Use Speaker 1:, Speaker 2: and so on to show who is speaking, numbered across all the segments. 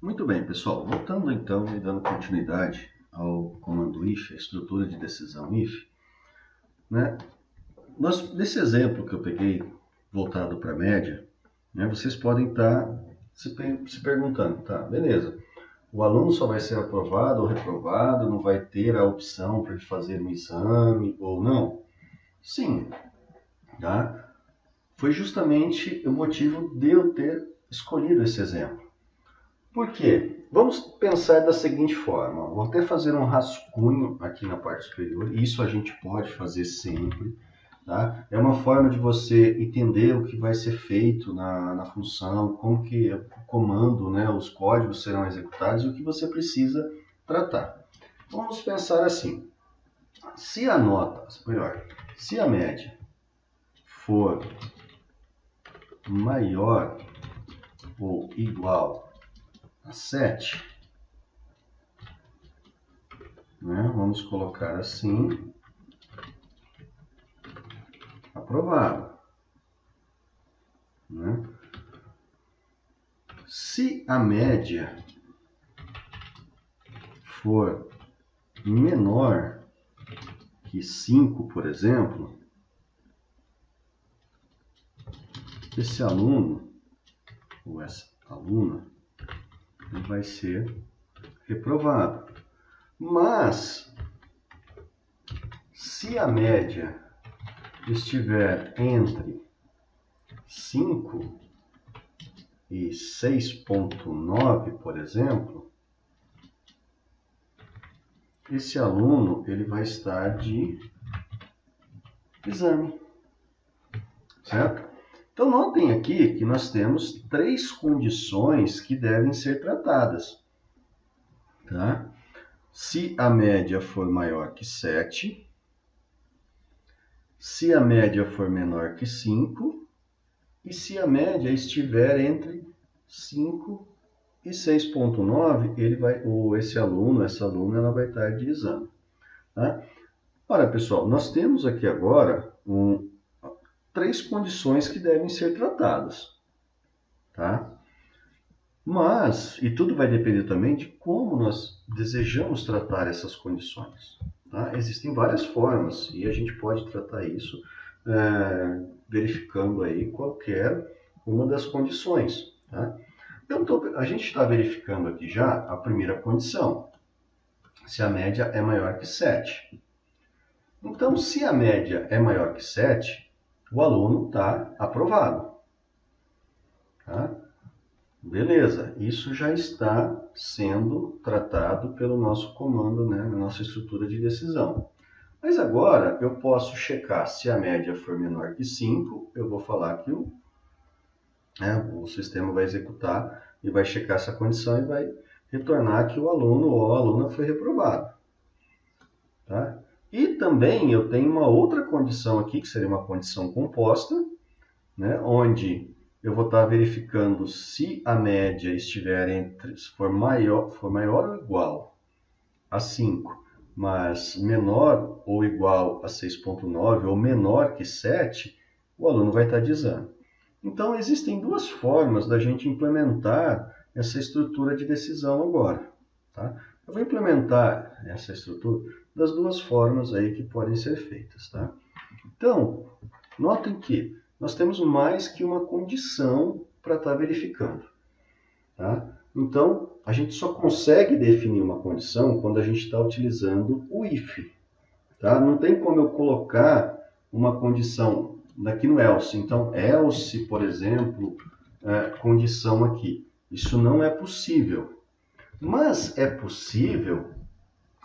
Speaker 1: Muito bem, pessoal. Voltando então e dando continuidade ao comando if, a estrutura de decisão if, né? Nesse exemplo que eu peguei voltado para a média, né, vocês podem estar se perguntando, tá, beleza, o aluno só vai ser aprovado ou reprovado, não vai ter a opção para ele fazer um exame ou não? Sim, tá? Foi justamente o motivo de eu ter escolhido esse exemplo. Por quê? Vamos pensar da seguinte forma, vou até fazer um rascunho aqui na parte superior, isso a gente pode fazer sempre, tá? É uma forma de você entender o que vai ser feito na função, como que o comando, né, os códigos serão executados e o que você precisa tratar. Vamos pensar assim, se a nota, melhor, se a média for maior ou igual a 7, né? Vamos colocar assim, aprovado. Né? Se a média for menor que 5, por exemplo, esse aluno ou essa aluna vai ser reprovado. Mas, se a média estiver entre 5 e 6,9, por exemplo, esse aluno ele vai estar de exame, certo? Então, notem aqui que nós temos 3 condições que devem ser tratadas. Tá? Se a média for maior que 7, se a média for menor que 5 e se a média estiver entre 5 e 6,9, esse aluno, essa aluna, ela vai estar de exame. Tá? Ora, pessoal, nós temos aqui agora 3 condições que devem ser tratadas. Tá? Mas, e tudo vai depender também de como nós desejamos tratar essas condições. Tá? Existem várias formas e a gente pode tratar isso verificando aí qualquer uma das condições. Tá? Então, a gente está verificando aqui já a primeira condição, se a média é maior que 7. Então, se a média é maior que 7, o aluno está aprovado. Tá? Beleza, isso já está sendo tratado pelo nosso comando, né, na nossa estrutura de decisão. Mas agora eu posso checar se a média for menor que 5, eu vou falar que o sistema vai executar e vai checar essa condição e vai retornar que o aluno ou a aluna foi reprovado. Tá? E também eu tenho uma outra condição aqui, que seria uma condição composta, né, onde eu vou estar verificando se a média estiver se for maior ou igual a 5, mas menor ou igual a 6,9 ou menor que 7, o aluno vai estar de exame. Então, existem 2 formas da gente implementar essa estrutura de decisão agora. Tá? Eu vou implementar essa estrutura das 2 formas aí que podem ser feitas. Tá? Então, notem que nós temos mais que uma condição para estar verificando. Tá? Então, a gente só consegue definir uma condição quando a gente está utilizando o if. Tá? Não tem como eu colocar uma condição aqui no else. Então, else, por exemplo, condição aqui. Isso não é possível. Mas é possível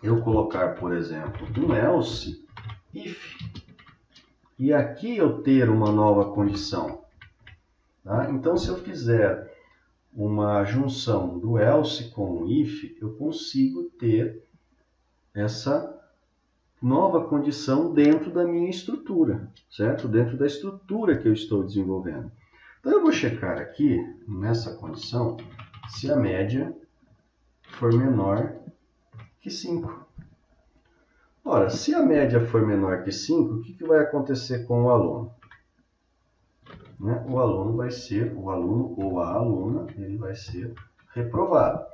Speaker 1: eu colocar, por exemplo, um else if. E aqui eu ter uma nova condição. Tá? Então, se eu fizer uma junção do else com o if, eu consigo ter essa nova condição dentro da minha estrutura, certo? Dentro da estrutura que eu estou desenvolvendo. Então, eu vou checar aqui, nessa condição, se a média for menor que 5. Ora, se a média for menor que 5, o que vai acontecer com o aluno? O aluno ou a aluna, ele vai ser reprovado.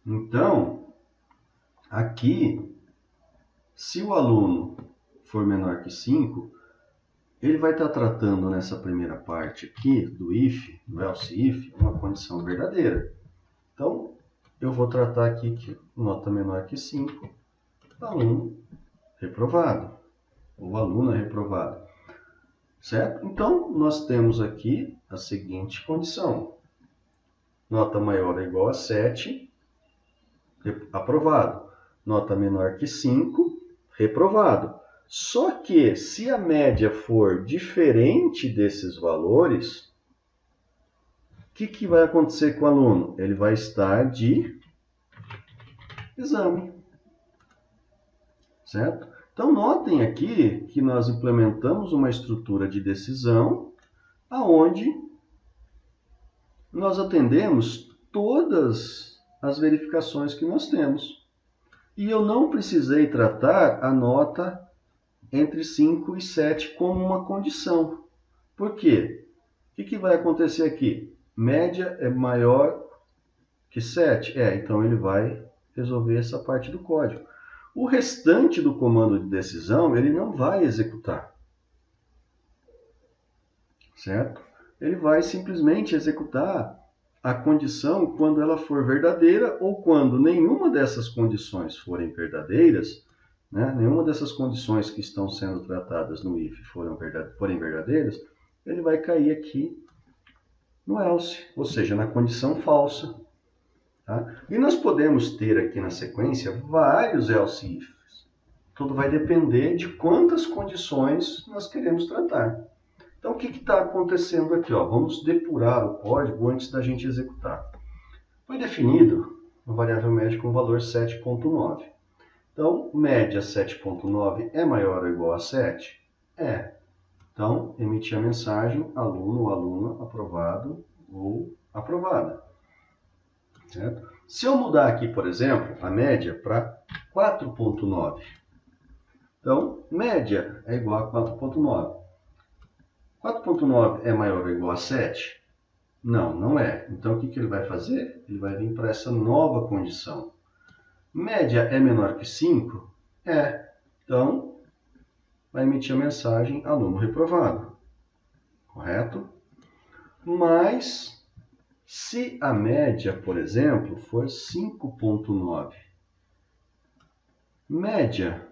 Speaker 1: Então, aqui, se o aluno for menor que 5, ele vai estar tratando nessa primeira parte aqui do if, do else if, uma condição verdadeira. Então, eu vou tratar aqui que nota menor que 5, aluno reprovado, ou aluna reprovado, certo? Então, nós temos aqui a seguinte condição: nota maior ou igual a 7, aprovado. Nota menor que 5, reprovado. Só que, se a média for diferente desses valores, o que vai acontecer com o aluno? Ele vai estar de exame, certo? Então, notem aqui que nós implementamos uma estrutura de decisão aonde nós atendemos todas as verificações que nós temos. E eu não precisei tratar a nota entre 5 e 7 como uma condição. Por quê? O que vai acontecer aqui? Média é maior que 7? Então ele vai resolver essa parte do código. O restante do comando de decisão, ele não vai executar. Certo? Ele vai simplesmente executar a condição quando ela for verdadeira ou quando nenhuma dessas condições forem verdadeiras, né? Nenhuma dessas condições que estão sendo tratadas no if forem verdadeiras, ele vai cair aqui no else, ou seja, na condição falsa. Tá? E nós podemos ter aqui na sequência vários else ifs. Tudo vai depender de quantas condições nós queremos tratar. Então, o que está acontecendo aqui? Vamos depurar o código antes da gente executar. Foi definido uma variável média com valor 7.9. Então, média 7.9 é maior ou igual a 7? Então, emitir a mensagem aluno ou aluna aprovado ou aprovada. Certo? Se eu mudar aqui, por exemplo, a média para 4.9. Então, média é igual a 4.9. 4.9 é maior ou igual a 7? Não, não é. Então, o que ele vai fazer? Ele vai vir para essa nova condição. Média é menor que 5? Então, vai emitir a mensagem aluno reprovado. Correto? Mas, se a média, por exemplo, for 5.9, média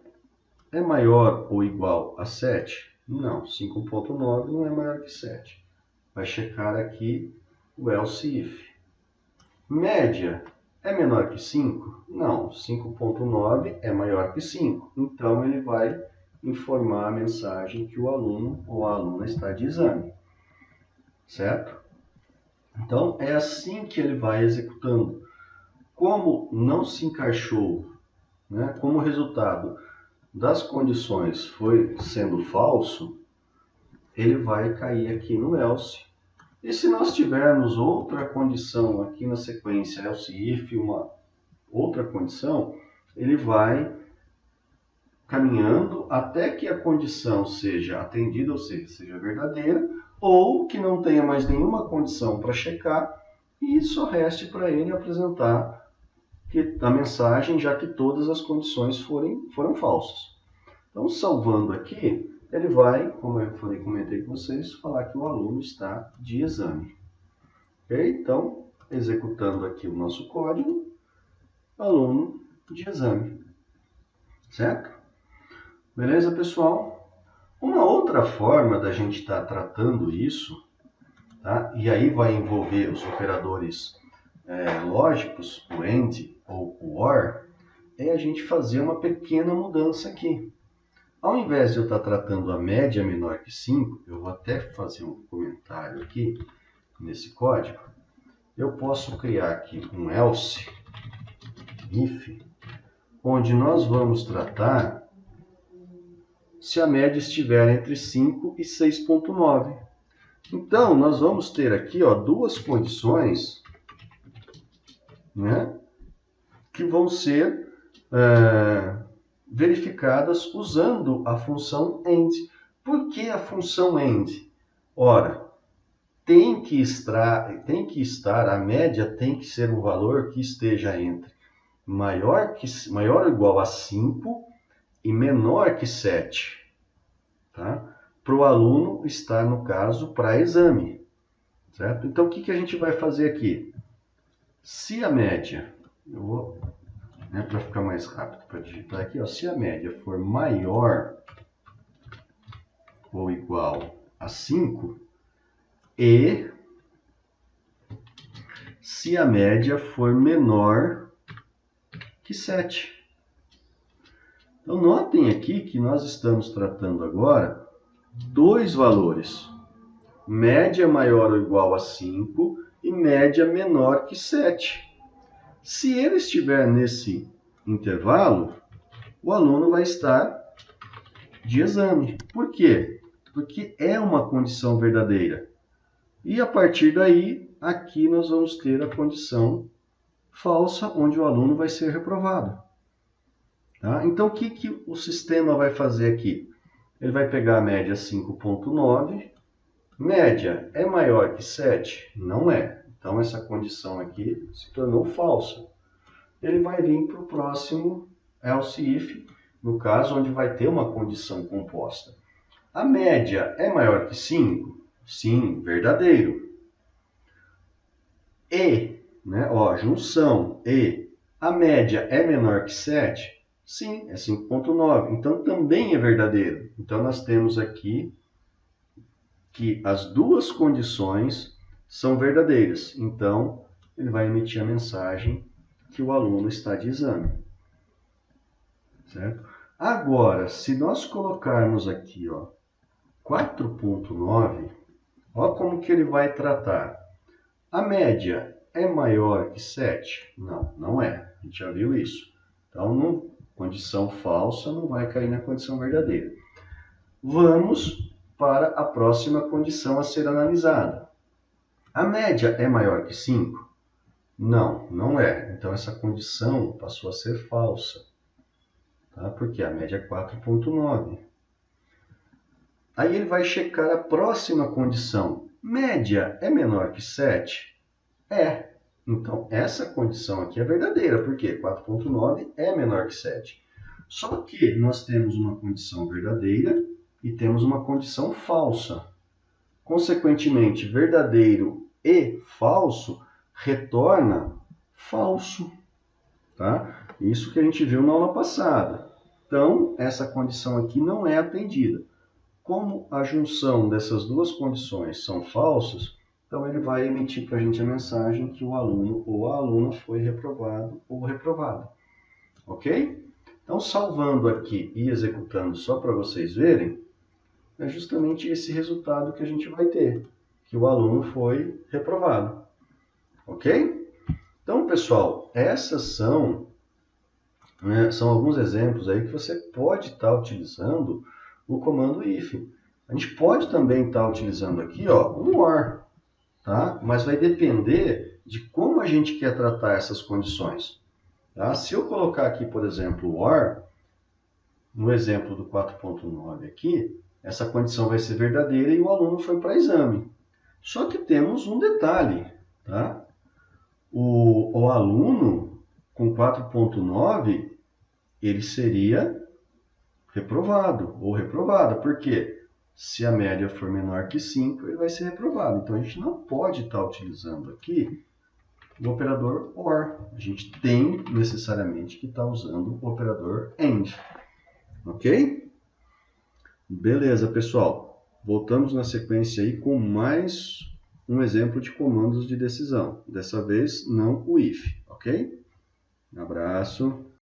Speaker 1: é maior ou igual a 7? Não, 5.9 não é maior que 7. Vai checar aqui o else if. Média é menor que 5? Não, 5.9 é maior que 5. Então, ele vai informar a mensagem que o aluno ou a aluna está de exame. Certo? Então, é assim que ele vai executando. Como não se encaixou, né, como resultado das condições foi sendo falso, ele vai cair aqui no else. E se nós tivermos outra condição aqui na sequência, else if, uma outra condição, ele vai caminhando até que a condição seja atendida, ou seja verdadeira, ou que não tenha mais nenhuma condição para checar e só reste para ele apresentar a mensagem, já que todas as condições foram falsas. Então, salvando aqui, ele vai, como eu comentei com vocês, falar que o aluno está de exame. Ok? Então, executando aqui o nosso código, aluno de exame. Certo? Beleza, pessoal? Uma outra forma da gente estar tratando isso, tá? E aí vai envolver os operadores lógicos, o AND ou o OR, é a gente fazer uma pequena mudança aqui. Ao invés de eu estar tratando a média menor que 5, eu vou até fazer um comentário aqui nesse código. Eu posso criar aqui um else if, onde nós vamos tratar se a média estiver entre 5 e 6.9. Então, nós vamos ter aqui duas condições, né, que vão ser verificadas usando a função AND. Por que a função AND? Ora, a média tem que ser um valor que esteja entre maior ou igual a 5 e menor que 7. Tá? Para o aluno estar, no caso, para exame. Certo? Então, o que a gente vai fazer aqui? Se a média, eu vou, para ficar mais rápido, para digitar aqui, ó, se a média for maior ou igual a 5, e se a média for menor que 7. Então, notem aqui que nós estamos tratando agora dois valores. Média maior ou igual a 5 e média menor que 7. Se ele estiver nesse intervalo, o aluno vai estar de exame. Por quê? Porque é uma condição verdadeira. E a partir daí, aqui nós vamos ter a condição falsa, onde o aluno vai ser reprovado. Tá? Então, o que o sistema vai fazer aqui? Ele vai pegar a média 5,9. Média é maior que 7? Não é. Então, essa condição aqui se tornou falsa. Ele vai vir para o próximo else if, no caso, onde vai ter uma condição composta. A média é maior que 5? Sim, verdadeiro. E, junção, e a média é menor que 7? Sim, é 5,9. Então, também é verdadeiro. Então, nós temos aqui que as duas condições são verdadeiras. Então, ele vai emitir a mensagem que o aluno está de exame. Certo? Agora, se nós colocarmos aqui 4,9, olha como que ele vai tratar. A média é maior que 7? Não, não é. A gente já viu isso. Então, condição falsa não vai cair na condição verdadeira. Vamos para a próxima condição a ser analisada. A média é maior que 5? Não, não é. Então, essa condição passou a ser falsa. Tá? Porque a média é 4,9. Aí ele vai checar a próxima condição. Média é menor que 7? É. Então, essa condição aqui é verdadeira. Por quê? 4,9 é menor que 7. Só que nós temos uma condição verdadeira e temos uma condição falsa. Consequentemente, verdadeiro e falso retorna falso. Tá? Isso que a gente viu na aula passada. Então, essa condição aqui não é atendida. Como a junção dessas duas condições são falsas, então ele vai emitir para a gente a mensagem que o aluno ou a aluna foi reprovado ou reprovada. Ok? Então, salvando aqui e executando só para vocês verem, é justamente esse resultado que a gente vai ter, que o aluno foi reprovado. Ok? Então, pessoal, essas são alguns exemplos aí que você pode estar utilizando o comando if. A gente pode também estar utilizando aqui um or, tá? Mas vai depender de como a gente quer tratar essas condições. Tá? Se eu colocar aqui, por exemplo, o or, no exemplo do 4,9 aqui, essa condição vai ser verdadeira e o aluno foi para exame. Só que temos um detalhe, tá? O aluno com 4,9, ele seria reprovado ou reprovada. Por quê? Se a média for menor que 5, ele vai ser reprovado. Então, a gente não pode estar utilizando aqui o operador OR. A gente tem necessariamente que estar usando o operador AND. Ok? Beleza, pessoal. Voltamos na sequência aí com mais um exemplo de comandos de decisão. Dessa vez, não o if. Ok? Um abraço.